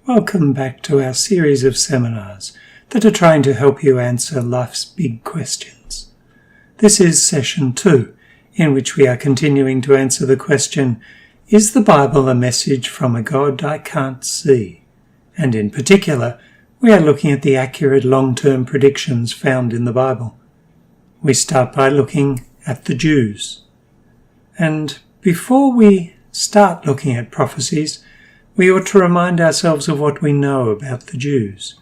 Welcome back to our series of seminars that are trying to help you answer life's big questions. This is session 2, in which we are continuing to answer the question, is the Bible a message from a God I can't see? And in particular, we are looking at the accurate long-term predictions found in the Bible. We start by looking at the Jews. And before we start looking at prophecies, we ought to remind ourselves of what we know about the Jews.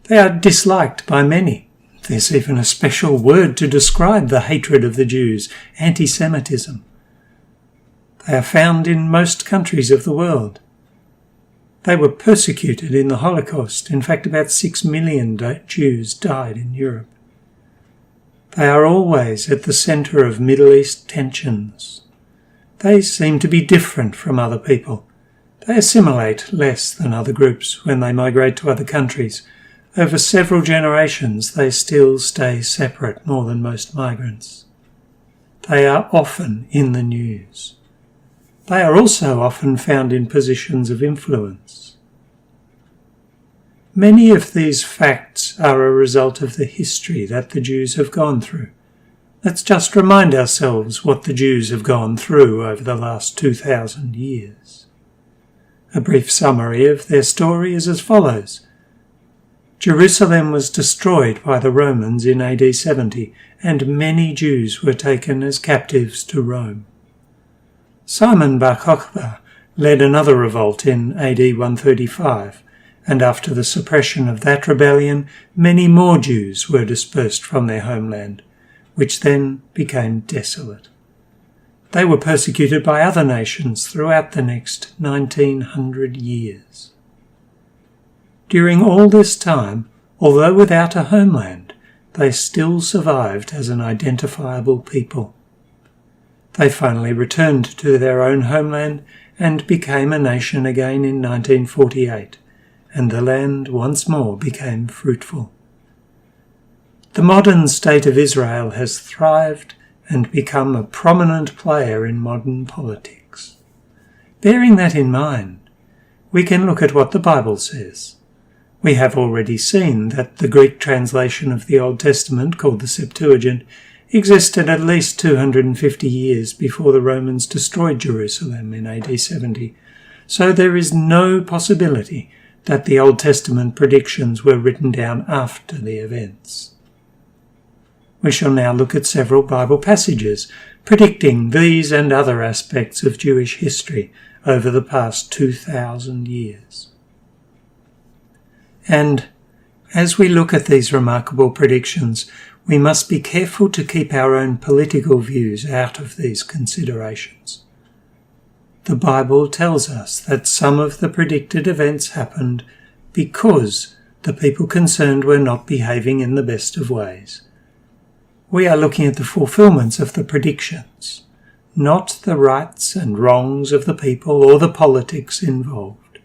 They are disliked by many. There's even a special word to describe the hatred of the Jews, anti-Semitism. They are found in most countries of the world. They were persecuted in the Holocaust. In fact, about 6 million Jews died in Europe. They are always at the centre of Middle East tensions. They seem to be different from other people. They assimilate less than other groups when they migrate to other countries. Over several generations, they still stay separate more than most migrants. They are often in the news. They are also often found in positions of influence. Many of these facts are a result of the history that the Jews have gone through. Let's just remind ourselves what the Jews have gone through over the last 2,000 years. A brief summary of their story is as follows. Jerusalem was destroyed by the Romans in AD 70, and many Jews were taken as captives to Rome. Simon bar Kokhba led another revolt in AD 135, and after the suppression of that rebellion, many more Jews were dispersed from their homeland, which then became desolate. They were persecuted by other nations throughout the next 1900 years. During all this time, although without a homeland, they still survived as an identifiable people. They finally returned to their own homeland and became a nation again in 1948, and the land once more became fruitful. The modern state of Israel has thrived and become a prominent player in modern politics. Bearing that in mind, we can look at what the Bible says. We have already seen that the Greek translation of the Old Testament, called the Septuagint, existed at least 250 years before the Romans destroyed Jerusalem in AD 70, so there is no possibility that the Old Testament predictions were written down after the events. We shall now look at several Bible passages predicting these and other aspects of Jewish history over the past 2,000 years. And as we look at these remarkable predictions, we must be careful to keep our own political views out of these considerations. The Bible tells us that some of the predicted events happened because the people concerned were not behaving in the best of ways. We are looking at the fulfillments of the predictions, not the rights and wrongs of the people or the politics involved.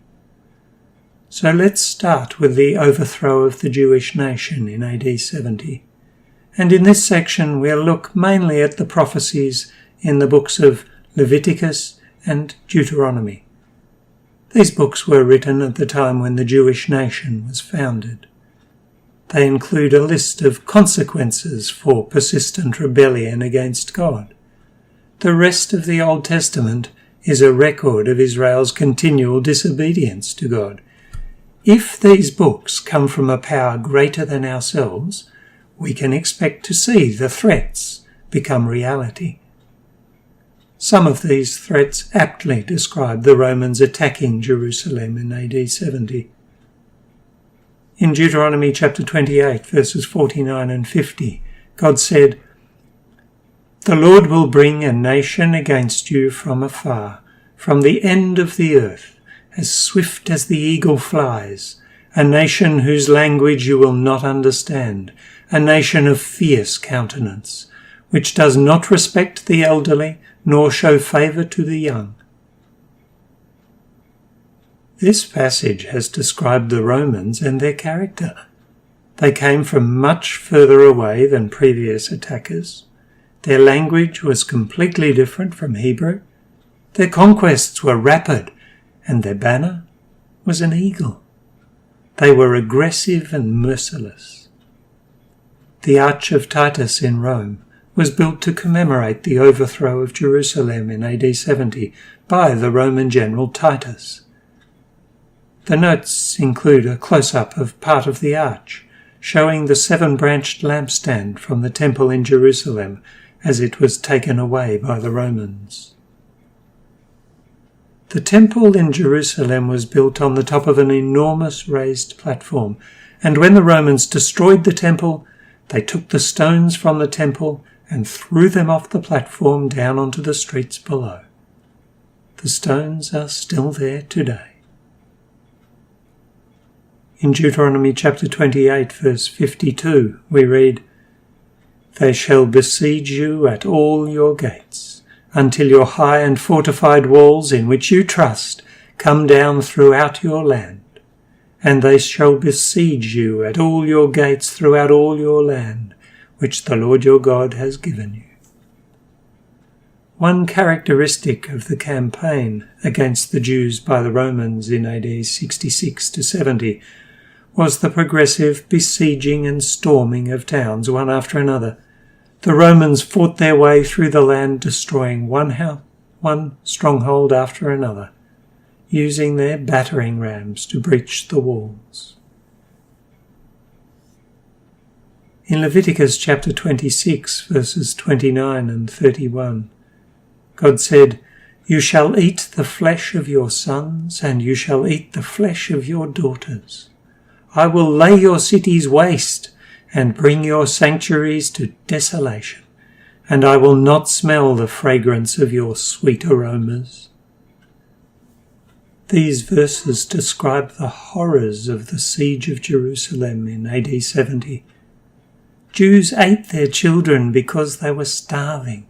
So let's start with the overthrow of the Jewish nation in AD 70. And in this section we'll look mainly at the prophecies in the books of Leviticus and Deuteronomy. These books were written at the time when the Jewish nation was founded. They include a list of consequences for persistent rebellion against God. The rest of the Old Testament is a record of Israel's continual disobedience to God. If these books come from a power greater than ourselves, we can expect to see the threats become reality. Some of these threats aptly describe the Romans attacking Jerusalem in AD 70. In Deuteronomy chapter 28, verses 49 and 50, God said, "The Lord will bring a nation against you from afar, from the end of the earth, as swift as the eagle flies, a nation whose language you will not understand, a nation of fierce countenance, which does not respect the elderly, nor show favour to the young." This passage has described the Romans and their character. They came from much further away than previous attackers. Their language was completely different from Hebrew. Their conquests were rapid, and their banner was an eagle. They were aggressive and merciless. The Arch of Titus in Rome was built to commemorate the overthrow of Jerusalem in AD 70 by the Roman general Titus. The notes include a close-up of part of the arch, showing the 7-branched lampstand from the temple in Jerusalem as it was taken away by the Romans. The temple in Jerusalem was built on the top of an enormous raised platform, and when the Romans destroyed the temple, they took the stones from the temple and threw them off the platform down onto the streets below. The stones are still there today. In Deuteronomy chapter 28, verse 52, we read, "They shall besiege you at all your gates, until your high and fortified walls in which you trust come down throughout your land. And they shall besiege you at all your gates throughout all your land, which the Lord your God has given you." One characteristic of the campaign against the Jews by the Romans in AD 66 to 70 was the progressive besieging and storming of towns one after another. The Romans fought their way through the land, destroying one stronghold after another, using their battering rams to breach the walls. In Leviticus chapter 26, verses 29 and 31, God said, "You shall eat the flesh of your sons, and you shall eat the flesh of your daughters. I will lay your cities waste, and bring your sanctuaries to desolation, and I will not smell the fragrance of your sweet aromas." These verses describe the horrors of the siege of Jerusalem in AD 70. Jews ate their children because they were starving.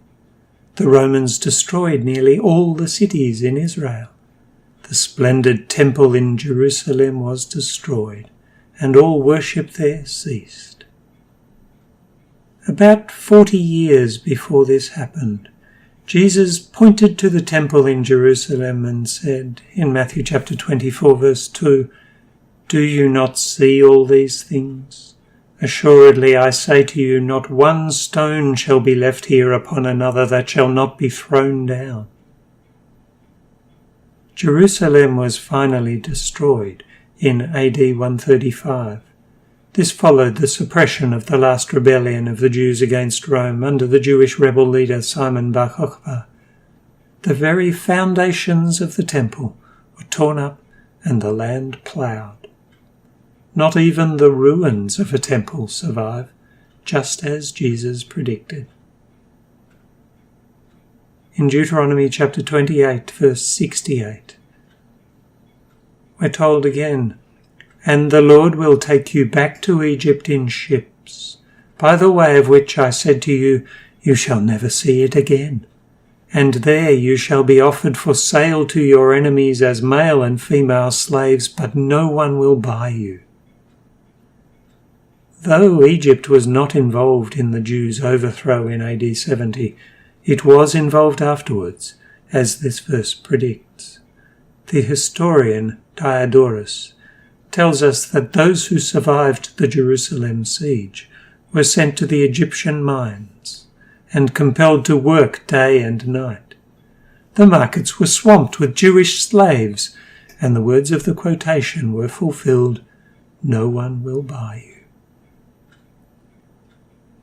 The Romans destroyed nearly all the cities in Israel. The splendid temple in Jerusalem was destroyed, and all worship there ceased. About 40 years before this happened, Jesus pointed to the temple in Jerusalem and said, in Matthew chapter 24, verse 2, "Do you not see all these things? Assuredly I say to you, not one stone shall be left here upon another that shall not be thrown down." Jerusalem was finally destroyed in AD 135. This followed the suppression of the last rebellion of the Jews against Rome under the Jewish rebel leader Simon bar Kokhba. The very foundations of the temple were torn up and the land ploughed. Not even the ruins of a temple survive, just as Jesus predicted. In Deuteronomy chapter 28, verse 68, we're told again, "And the Lord will take you back to Egypt in ships, by the way of which I said to you, you shall never see it again. And there you shall be offered for sale to your enemies as male and female slaves, but no one will buy you." Though Egypt was not involved in the Jews' overthrow in AD 70, it was involved afterwards, as this verse predicts. The historian Diodorus tells us that those who survived the Jerusalem siege were sent to the Egyptian mines and compelled to work day and night. The markets were swamped with Jewish slaves, and the words of the quotation were fulfilled, "No one will buy you."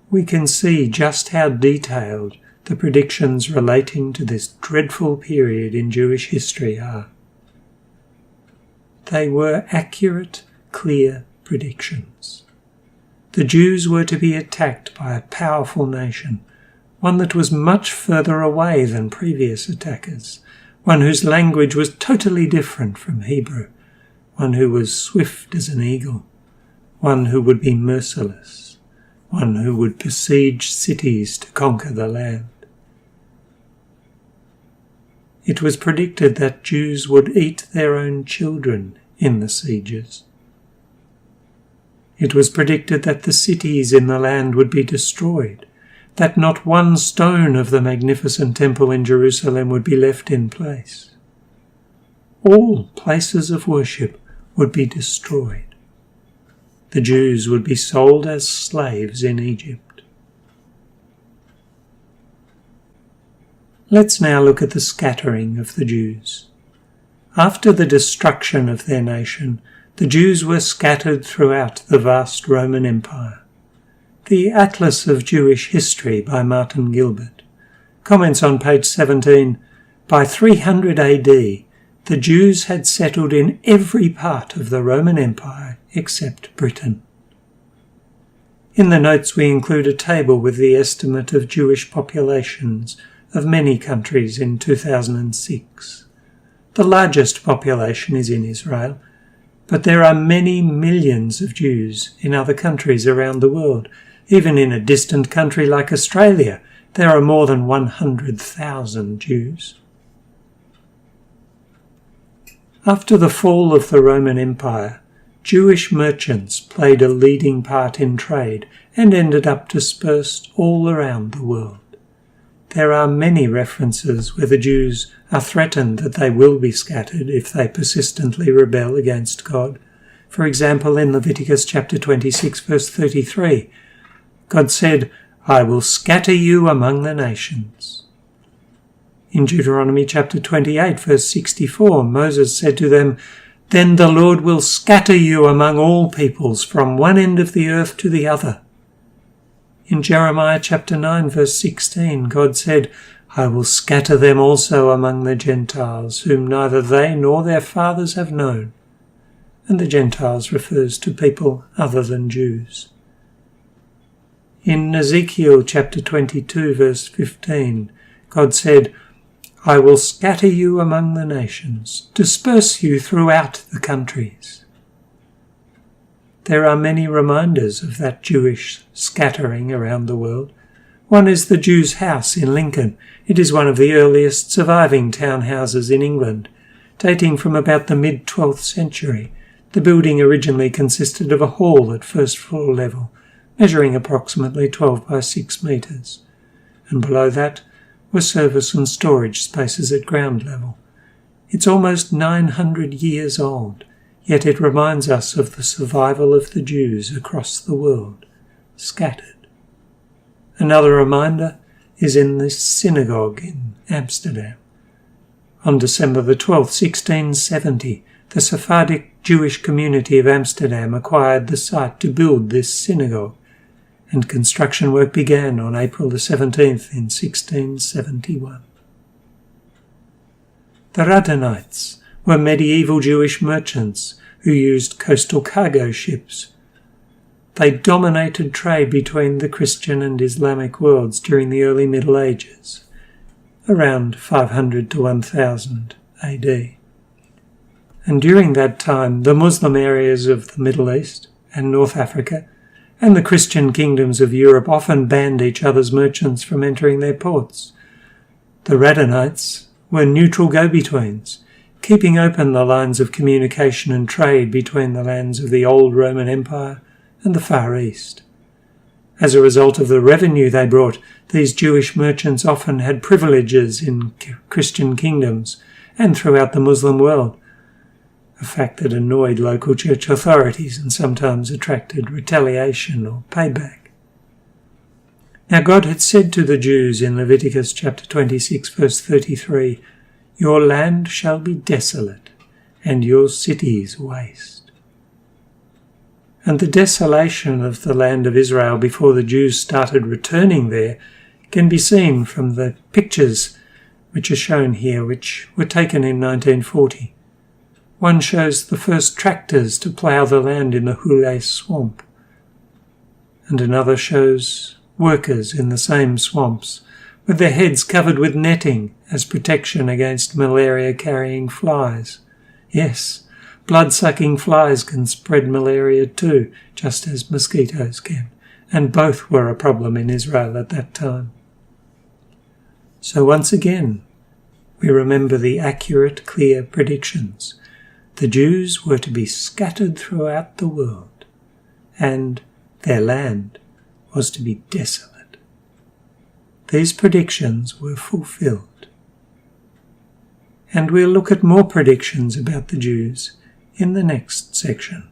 We can see just how detailed the predictions relating to this dreadful period in Jewish history are. They were accurate, clear predictions. The Jews were to be attacked by a powerful nation, one that was much further away than previous attackers, one whose language was totally different from Hebrew, one who was swift as an eagle, one who would be merciless, one who would besiege cities to conquer the land. It was predicted that Jews would eat their own children in the sieges. It was predicted that the cities in the land would be destroyed, that not one stone of the magnificent temple in Jerusalem would be left in place. All places of worship would be destroyed. the Jews would be sold as slaves in Egypt. Let's now look at the scattering of the Jews. After the destruction of their nation, the Jews were scattered throughout the vast Roman Empire. The Atlas of Jewish History by Martin Gilbert comments on page 17, by 300 AD, the Jews had settled in every part of the Roman Empire except Britain. In the notes we include a table with the estimate of Jewish populations of many countries in 2006. The largest population is in Israel, but there are many millions of Jews in other countries around the world. Even in a distant country like Australia, there are more than 100,000 Jews. After the fall of the Roman Empire, Jewish merchants played a leading part in trade and ended up dispersed all around the world. There are many references where the Jews are threatened that they will be scattered if they persistently rebel against God. For example, in Leviticus chapter 26, verse 33, God said, "I will scatter you among the nations." In Deuteronomy chapter 28, verse 64, Moses said to them, "Then the Lord will scatter you among all peoples from one end of the earth to the other." In Jeremiah chapter 9, verse 16, God said, "I will scatter them also among the Gentiles, whom neither they nor their fathers have known." And the Gentiles refers to people other than Jews. In Ezekiel chapter 22, verse 15, God said, "I will scatter you among the nations, disperse you throughout the countries." There are many reminders of that Jewish scattering around the world. One is the Jew's house in Lincoln. It is one of the earliest surviving townhouses in England, dating from about the mid-12th century. The building originally consisted of a hall at first floor level, measuring approximately 12 by 6 metres, and below that were service and storage spaces at ground level. It's almost 900 years old, yet it reminds us of the survival of the Jews across the world, scattered. Another reminder is in the synagogue in Amsterdam. On December the 12th, 1670, the Sephardic Jewish community of Amsterdam acquired the site to build this synagogue, and construction work began on April the 17th in 1671. The Radhanites were medieval Jewish merchants who used coastal cargo ships. They dominated trade between the Christian and Islamic worlds during the early Middle Ages, around 500 to 1000 AD. And during that time, the Muslim areas of the Middle East and North Africa and the Christian kingdoms of Europe often banned each other's merchants from entering their ports. The Radhanites were neutral go-betweens, keeping open the lines of communication and trade between the lands of the old Roman Empire and the Far East. As a result of the revenue they brought, these Jewish merchants often had privileges in Christian kingdoms and throughout the Muslim world, a fact that annoyed local church authorities and sometimes attracted retaliation or payback. Now God had said to the Jews in Leviticus chapter 26, verse 33, "Your land shall be desolate, and your cities waste." And the desolation of the land of Israel before the Jews started returning there can be seen from the pictures which are shown here, which were taken in 1940. One shows the first tractors to plough the land in the Hule swamp, and another shows workers in the same swamps, with their heads covered with netting as protection against malaria-carrying flies. Yes, blood-sucking flies can spread malaria too, just as mosquitoes can, and both were a problem in Israel at that time. So once again, we remember the accurate, clear predictions. The Jews were to be scattered throughout the world, and their land was to be desolate. These predictions were fulfilled. And we'll look at more predictions about the Jews in the next section.